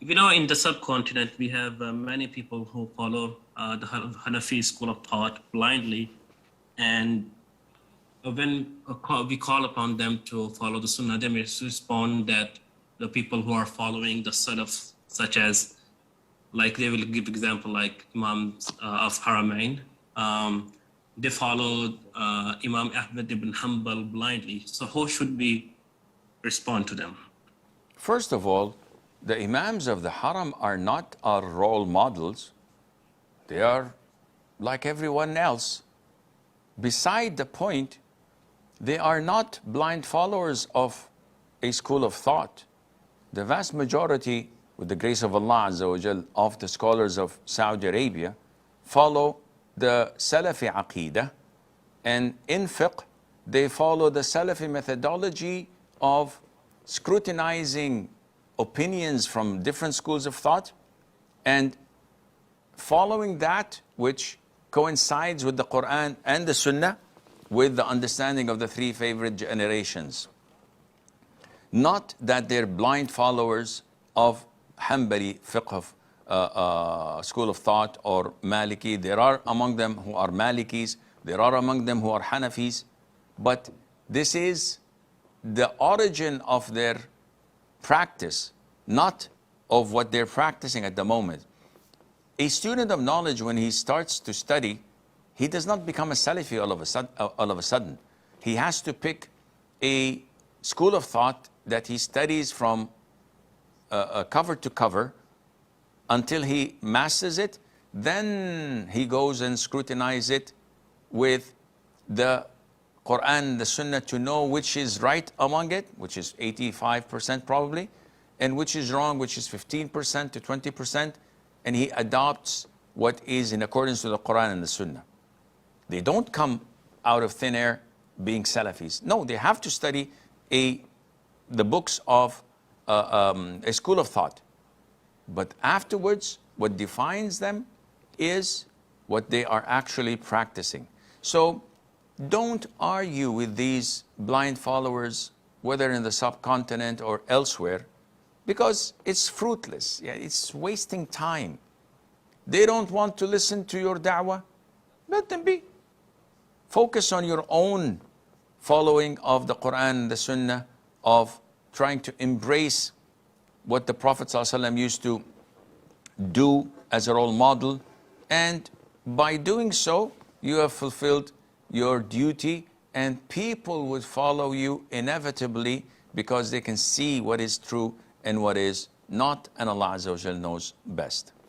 We know in the subcontinent we have many people who follow the Hanafi school of thought blindly, and when we call upon them to follow the Sunnah, they may respond that the people who are following the Salaf, such as, like they will give example like imams of Haramain, they followed Imam Ahmad ibn Hanbal blindly. So how should we respond to them? First of all, the imams of the haram are not our role models. They are like everyone else. Beside the point, they are not blind followers of a school of thought. The vast majority, with the grace of Allah Azza wa Jal, of the scholars of Saudi Arabia follow the Salafi Aqidah, and in fiqh, they follow the Salafi methodology of scrutinizing opinions from different schools of thought and following that which coincides with the Quran and the Sunnah, with the understanding of the three favorite generations. Not that they're blind followers of Hanbali fiqh of school of thought or Maliki. There are among them who are Malikis, there are among them who are Hanafis, but this is the origin of their practice, not of what they're practicing at the moment. A student of knowledge, when he starts to study, he does not become a Salafi all of a sudden. He has to pick a school of thought that he studies from cover to cover until he masters it. Then he goes and scrutinizes it with the Quran, the Sunnah, to know which is right among it, which is 85% probably, and which is wrong, which is 15% to 20%, and he adopts what is in accordance with the Quran and the Sunnah. They don't come out of thin air being Salafis. No, they have to study the books of a school of thought. But afterwards, what defines them is what they are actually practicing. So don't argue with these blind followers, whether in the subcontinent or elsewhere, because it's fruitless. Yeah, it's wasting time. They don't want to listen to your da'wah. Let them be. Focus on your own following of the Quran and the Sunnah, of trying to embrace what the Prophet ﷺ used to do as a role model. And by doing so, you have fulfilled your duty, and people would follow you inevitably because they can see what is true and what is not, and Allah Azza wa Jal knows best.